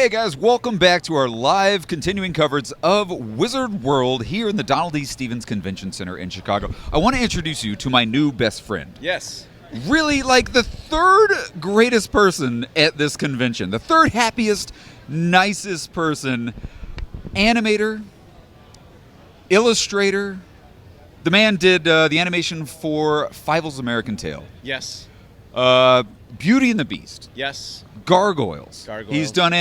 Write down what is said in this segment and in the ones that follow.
Hey guys, welcome back to our live continuing coverage of Wizard World here in the Donald E. Stevens Convention Center in Chicago. I want to introduce you to my new best friend. Yes. Really, like the third greatest person at this convention. The third happiest, nicest person. Animator, illustrator. The man did the animation for Fievel's American Tale. Yes. Beauty and the Beast. Yes. Gargoyles. He's done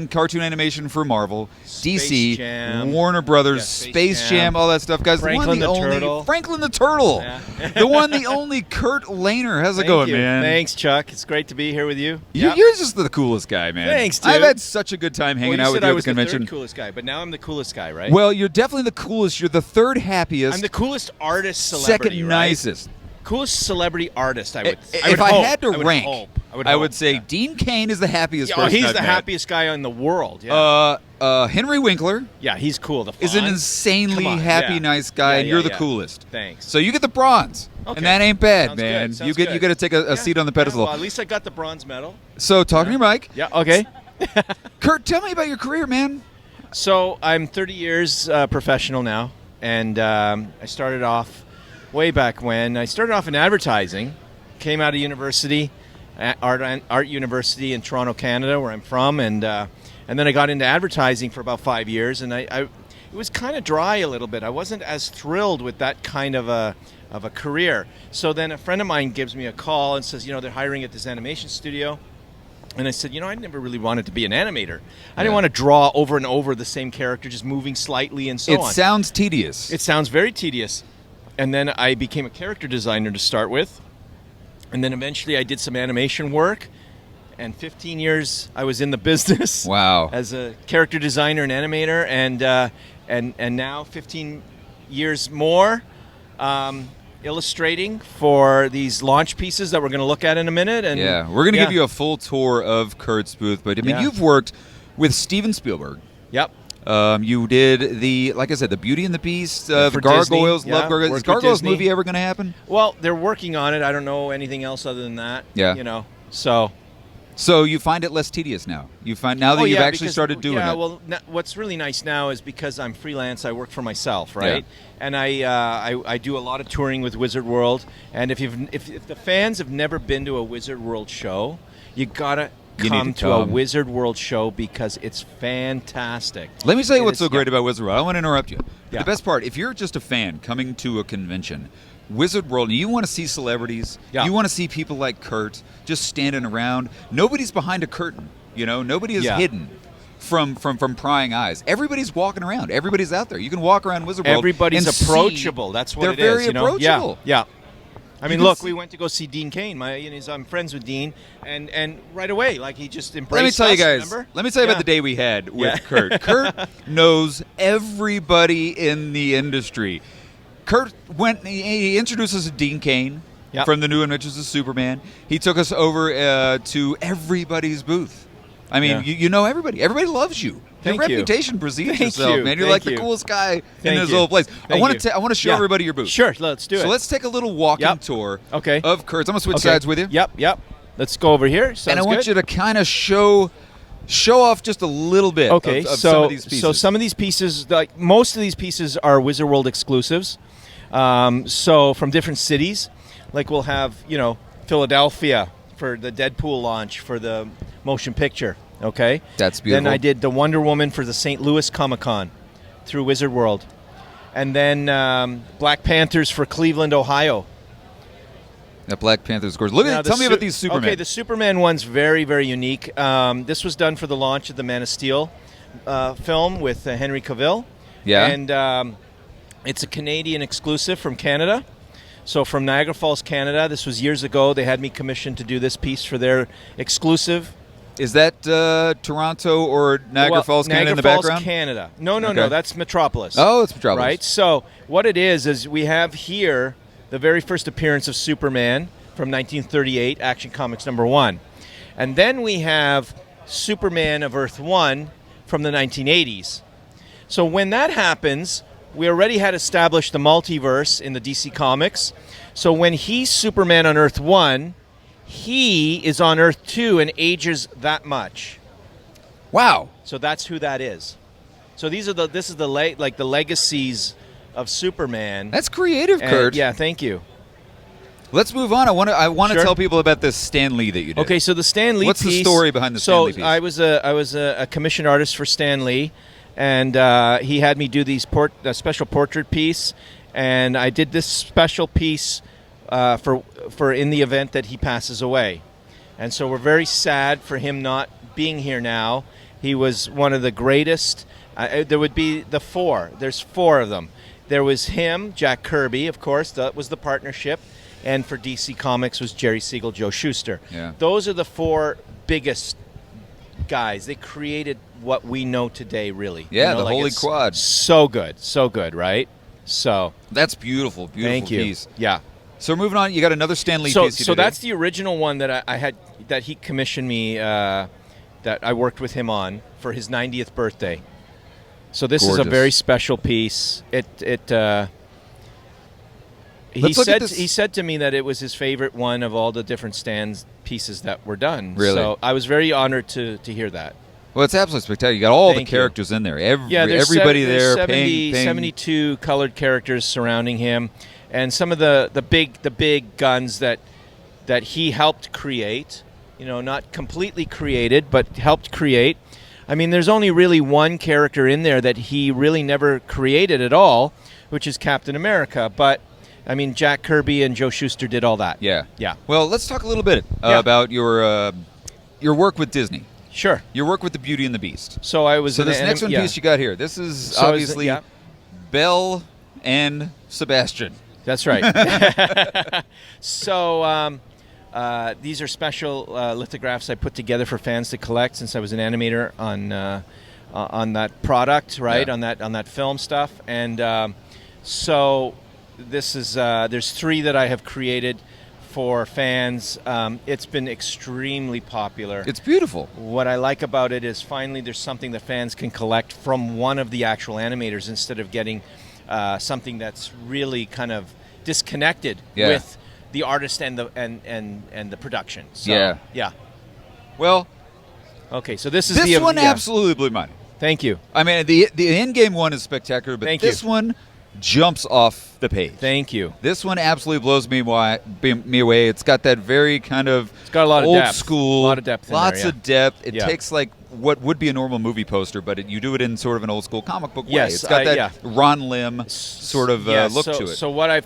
cartoon animation for Marvel, Space DC, Jam. Warner Brothers, Yeah, Space Jam, all that stuff, guys. Franklin the the only Turtle. Franklin the Turtle. Yeah. The one, the only Kurt Lehner. How's it going, you. man? Thanks, Chuck. It's great to be here with you. You're just the coolest guy, man. Thanks, dude. I've had such a good time hanging out with you I at the was convention. the third coolest guy, but now I'm the coolest guy, right? Well, you're definitely the coolest. You're the third happiest. I'm the coolest artist celebrity, second right? nicest. Coolest celebrity artist, I would If I had to rank, I would say yeah. Dean Cain is the happiest Yeah, person he's I've the met. happiest guy in the world. Yeah. Henry Winkler Yeah, he's cool. The is an Fonz. insanely Come on, happy, yeah. nice guy, Yeah, and you're yeah, the yeah. coolest. Thanks. So you get the bronze, Okay. and that ain't bad, Sounds man. good. You Sounds get to take a seat on the pedestal. Yeah, well, at least I got the bronze medal. So talking to your mic, Yeah. Okay. Kurt, tell me about your career, man. So I'm 30 years professional now, and I started off way back when. I started off in advertising, came out of university, art university in Toronto, Canada, where I'm from, and then I got into advertising for about 5 years, and it was kind of dry a little bit. I wasn't as thrilled with that kind of a career. So then a friend of mine gives me a call and says, they're hiring at this animation studio. And I said, I never really wanted to be an animator. I didn't want to draw over and over the same character, just moving slightly and so on. It sounds tedious. It sounds very tedious. And then I became a character designer to start with. And then eventually I did some animation work. And 15 years I was in the business. Wow. As a character designer and animator. And now 15 years more illustrating for these launch pieces that we're going to look at in a minute. And yeah, we're going to give you a full tour of Kurt's booth. But, I mean, you've worked with Steven Spielberg. Yep. You did like I said, the Beauty and the Beast, the for Gargoyles. Disney. Love Yeah, Gargoyles. Is worked with Gargoyles Disney. movie ever going to happen? Well, they're working on it. I don't know anything else other than that. Yeah. So you find it less tedious now. You find now that you've actually started doing it. Yeah, well, what's really nice now is because I'm freelance, I work for myself, right? Yeah. And I do a lot of touring with Wizard World. And if the fans have never been to a Wizard World show, you gotta come to a Wizard World show because it's fantastic. Let me tell you what's so great about Wizard World. I don't want to interrupt you. Yeah. The best part, if you're just a fan coming to a convention, Wizard World, and you want to see celebrities, you want to see people like Kurt just standing around. Nobody's behind a curtain, Nobody is hidden from prying eyes. Everybody's walking around. Everybody's out there. You can walk around Wizard World. Everybody's and approachable. That's what it is. They're very approachable. Yeah. I mean, look, we went to go see Dean Cain. I'm friends with Dean, and right away, he just embraced us. Let me tell you guys. Remember? Let me tell you about the day we had with Kurt. Kurt knows everybody in the industry. Kurt he introduced us to Dean Cain from the New Adventures of Superman. He took us over to everybody's booth. I mean, you know everybody. Everybody loves you. Your reputation precedes yourself, man. You're like the coolest guy in this whole place. I want to show everybody your booth. Sure, let's do it. So let's take a little walking tour of Kurt's. I'm going to switch sides with you. Yep. Let's go over here. Sounds and I want you to kind of show off just a little bit of some of these pieces. So some of these pieces, most of these pieces are Wizard World exclusives. So from different cities, we'll have, Philadelphia for the Deadpool launch for the motion picture. Okay, that's beautiful. Then I did the Wonder Woman for the St. Louis Comic-Con through Wizard World, and then Black Panthers for Cleveland, Ohio. That Black Panther's gorgeous. Tell me about these Superman. Okay, the Superman one's very, very unique. This was done for the launch of the Man of Steel film with Henry Cavill. Yeah, and it's a Canadian exclusive from Canada. So from Niagara Falls, Canada. This was years ago. They had me commissioned to do this piece for their exclusive. Is that Toronto or Niagara Falls, Canada in the Niagara Falls, background? Canada. No, that's Metropolis. Oh, it's Metropolis. Right? So what it is we have here the very first appearance of Superman from 1938, Action Comics #1. And then we have Superman of Earth 1 from the 1980s. So when that happens, we already had established the multiverse in the DC Comics. So when he's Superman on Earth 1, he is on Earth 2 and ages that much. Wow. So that's who that is. So this is the legacies of Superman. That's creative, Kurt. Yeah, thank you. Let's move on. I want to Sure. tell people about this Stan Lee that you did. Okay, so the Stan Lee What's piece. the story behind the Stan Lee piece? So I was a commissioned artist for Stan Lee, and he had me do these a special portrait piece, and I did this special piece for in the event that he passes away, and so we're very sad for him not being here now. He was one of the greatest. There would be There's four of them. There was him, Jack Kirby, of course. That was the partnership. And for DC Comics was Jerry Siegel, Joe Shuster. Yeah. Those are the four biggest guys. They created what we know today, really. Yeah, the Holy Quad. So good, right? So that's beautiful, thank you. Piece. Yeah. So we're moving on. You got another Stan Lee piece. So that's the original one that I had, that he commissioned me, that I worked with him on for his 90th birthday. So this is a very special piece. He said to me that it was his favorite one of all the different Stan's pieces that were done. Really? So I was very honored to hear that. Well, it's absolutely spectacular. You got all the characters in there. Everybody there. 72 colored characters surrounding him, and some of the big guns that he helped create. Not completely created, but helped create. I mean, there's only really one character in there that he really never created at all, which is Captain America. But I mean, Jack Kirby and Joe Shuster did all that. Yeah. Yeah. Well, let's talk a little bit about your work with Disney. Sure. Your work with the Beauty and the Beast. So I was. So this next one piece you got here. This is obviously Belle and Sebastian. That's right. So these are special lithographs I put together for fans to collect, since I was an animator on that product, right? Yeah. On that film stuff, and so this is there's 3 that I have created for fans. It's been extremely popular. It's beautiful. What I like about it is finally there's something that fans can collect from one of the actual animators, instead of getting something that's really kind of disconnected with the artist and the production. So, yeah. Well, okay. So this is this one absolutely blew my mind. Thank you. I mean, the in-game one is spectacular, but this one jumps off the page. Thank you. This one absolutely blows me away. It's got that very kind of a lot of old depth. school, a lot of depth. Of depth. It takes like what would be a normal movie poster, but you do it in sort of an old school comic book way. It's got that Ron Lim sort of look to it. So what I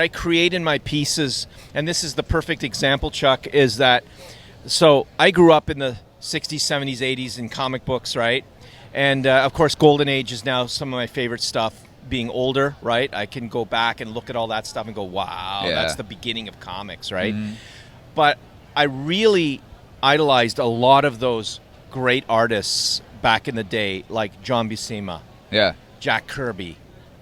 create in my pieces, and this is the perfect example, Chuck, is that. So I grew up in the 60s, 70s, 80s in comic books, right? And of course, Golden Age is now some of my favorite stuff. Being older, right? I can go back and look at all that stuff and go, wow, that's the beginning of comics, right? Mm-hmm. But I really idolized a lot of those great artists back in the day, like John Buscema, Jack Kirby,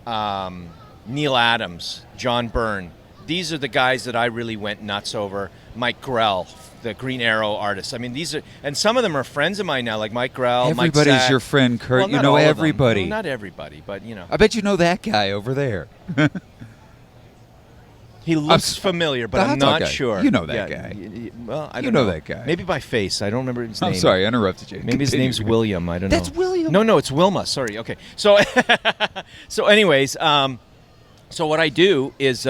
Neil Adams, John Byrne. These are the guys that I really went nuts over. Mike Grell, the Green Arrow artist. I mean, these are, and some of them are friends of mine now, like Mike Grell. Everybody's Mike Zack. Your friend, Kurt. Well, you know everybody. Well, not everybody, but I bet you know that guy over there. He looks familiar, but I'm not sure. You know that guy. Well, I don't know that guy. Maybe by face. I don't remember his name. I'm sorry, I interrupted you. Maybe his name's William. I don't know. That's William. No, it's Wilma. Sorry. Okay. So, anyways, so what I do is.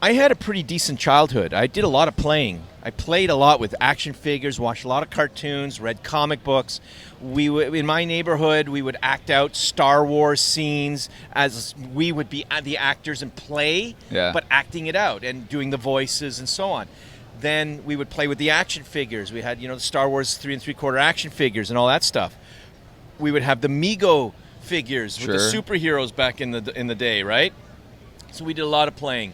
I had a pretty decent childhood. I did a lot of playing. I played a lot with action figures, watched a lot of cartoons, read comic books. In my neighborhood, we would act out Star Wars scenes as we would be the actors and play, but acting it out and doing the voices and so on. Then we would play with the action figures. We had, the Star Wars 3 3/4 action figures and all that stuff. We would have the Mego figures with the superheroes back in the day, right? So we did a lot of playing.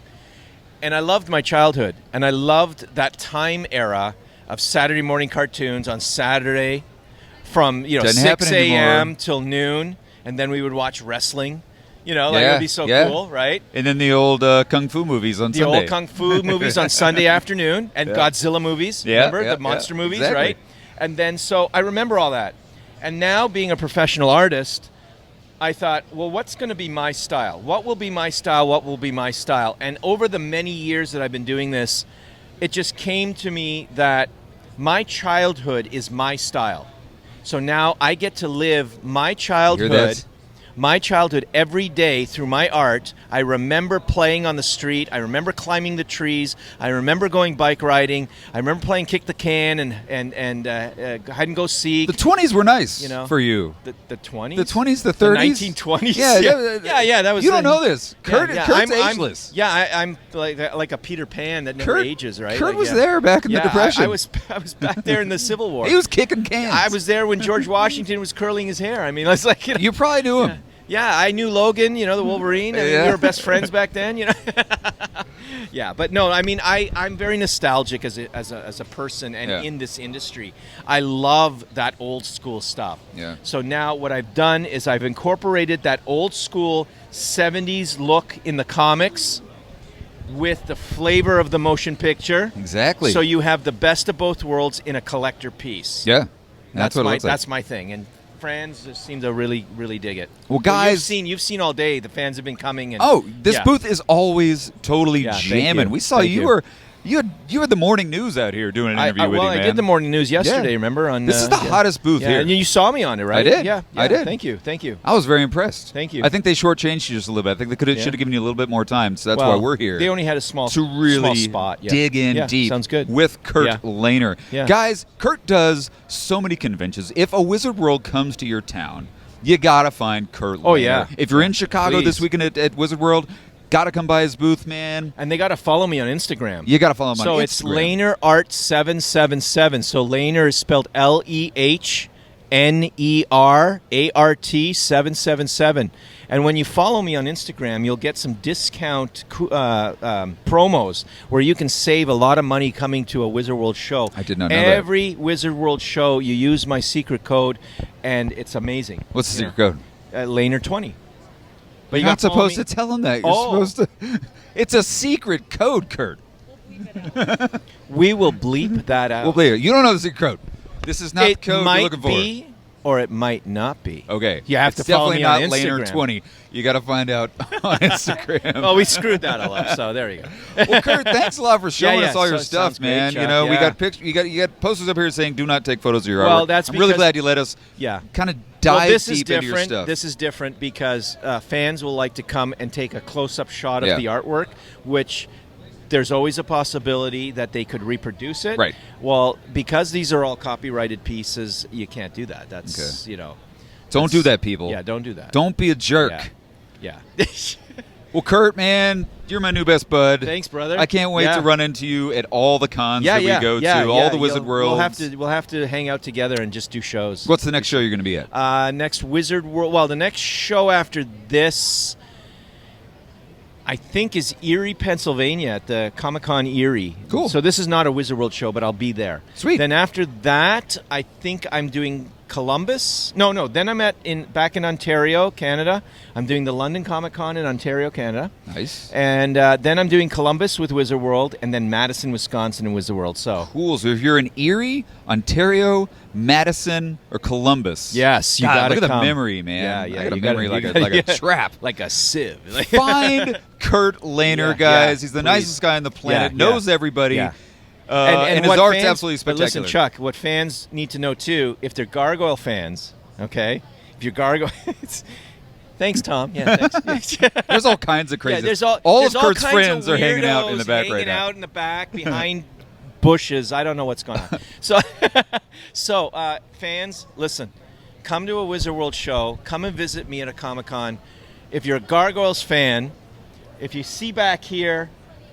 And I loved my childhood, and I loved that time era of Saturday morning cartoons on Saturday from 6 a.m. till noon, and then we would watch wrestling. It would be so cool, right? And then the old Kung Fu movies on Sunday. The old Kung Fu movies on Sunday afternoon, and Godzilla movies, remember? The monster movies, right? And then, so I remember all that. And now, being a professional artist, I thought, well, what's going to be my style? What will be my style? What will be my style? And over the many years that I've been doing this, it just came to me that My childhood is my style. So now I get to live my childhood every day through my art. I remember playing on the street. I remember climbing the trees. I remember going bike riding. I remember playing kick the can and hide and go seek. The 20s were nice for you. The 20s? The 20s, the 30s? The 1920s? Yeah. That was. You don't know this. Kurt's ageless. I'm like a Peter Pan that never ages, right? Kurt was there back in the Depression. I was back there in the Civil War. He was kicking cans. I was there when George Washington was curling his hair. I mean, it's like you probably knew him. Yeah, I knew Logan, the Wolverine, and we were best friends back then, Yeah, but no, I mean, I'm very nostalgic as a person and in this industry. I love that old school stuff. Yeah. So now what I've done is I've incorporated that old school 70s look in the comics with the flavor of the motion picture. Exactly. So you have the best of both worlds in a collector piece. Yeah. That's what it looks like. That's my thing. And fans just seem to really, really dig it. Well, guys, you've seen all day. The fans have been coming. And, this booth is always totally jamming. We saw you had the morning news out here doing an interview with you, man. I did the morning news yesterday. Remember? This is the hottest booth here. And you saw me on it, right? I did. Yeah, I did. Thank you. I was very impressed. Thank you. I think they shortchanged you just a little bit. I think they should have given you a little bit more time. So that's why we're here. They only had a small spot. Dig in deep. Sounds good. With Kurt Lehner. Yeah. Guys, Kurt does so many conventions. If a Wizard World comes to your town, you gotta find Kurt Lehner. Oh yeah. If you're in Chicago this weekend at Wizard World, gotta come by his booth, man. And they gotta follow me on Instagram. You gotta follow him on Instagram. So it's Lehner Art 777. So Lehner is spelled LEHNERART 777. And when you follow me on Instagram, you'll get some discount promos where you can save a lot of money coming to a Wizard World show. I did not know Every Wizard World show, you use my secret code, and it's amazing. What's the secret code? Lehner 20. But you're not supposed to tell them that. You're supposed to. It's a secret code, Kurt. We will bleep that out. We'll bleep it. You don't know the secret code. This is not the code you're looking for. It might be, or it might not be. Okay. You have to follow me on Instagram. Definitely not Lehner 20. You got to find out on Instagram. Well, we screwed that all up, so there you go. Well, Kurt, thanks a lot for showing us all your stuff, man. Great, we got pictures. You got posters up here saying "Do not take photos of your artwork." Well, that's I'm really glad you let us. Kind of dive deep into your stuff. This is different because fans will like to come and take a close-up shot of the artwork, which there's always a possibility that they could reproduce it. Right. Well, because these are all copyrighted pieces, you can't do that. That's Don't do that, people. Yeah, don't do that. Don't be a jerk. Yeah. Well, Kurt, man, you're my new best bud. Thanks, brother. I can't wait to run into you at all the cons that we go to, all the Wizard Worlds. We'll have to hang out together and just do shows. What's the next show you're going to be at? Next Wizard World. Well, the next show after this, I think, is Erie, Pennsylvania at the Comic-Con Erie. Cool. So this is not a Wizard World show, but I'll be there. Sweet. Then after that, I think I'm doing Columbus. No. Then I'm back in Ontario, Canada. I'm doing the London Comic-Con in Ontario, Canada. Nice. And then I'm doing Columbus with Wizard World, and then Madison, Wisconsin, and Wizard World. So cool. So if you're in Erie, Ontario, Madison, or Columbus, yes, you got to come. Look at the memory, man. Yeah. I got a memory like a trap, like a sieve. Find Kurt Lehner, guys. He's the nicest guy on the planet. Knows everybody. Yeah. And his art's absolutely spectacular. But listen, Chuck, what fans need to know, too, if they're Gargoyle fans, okay? If you're Gargoyle... Thanks, Tom. Yeah, thanks. There's all kinds of crazy... all of Kurt's friends are hanging out in the back right now. Hanging out in the back, behind bushes. I don't know what's going on. So, fans, listen. Come to a Wizard World show. Come and visit me at a Comic-Con. If you're a Gargoyles fan, if you see back here...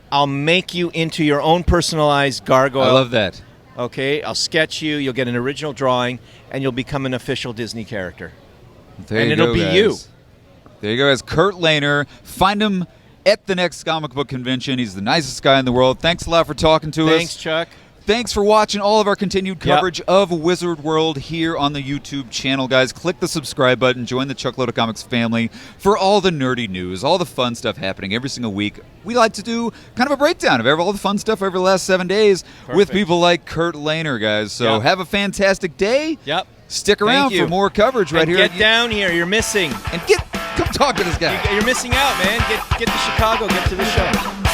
I'll make you into your own personalized gargoyle. I love that. Okay, I'll sketch you. You'll get an original drawing, and you'll become an official Disney character. It'll be you. There you go, guys. Kurt Lehner. Find him at the next comic book convention. He's the nicest guy in the world. Thanks a lot for talking to us. Thanks, Chuck. Thanks for watching all of our continued coverage of Wizard World here on the YouTube channel, guys. Click the subscribe button. Join the Chuckload of Comics family for all the nerdy news, all the fun stuff happening every single week. We like to do kind of a breakdown of all the fun stuff over the last 7 days with people like Kurt Lehner, guys. So have a fantastic day. Yep. Stick around for more coverage right here. Get down here. You're missing. And come talk to this guy. You're missing out, man. Get to Chicago. Get to the show.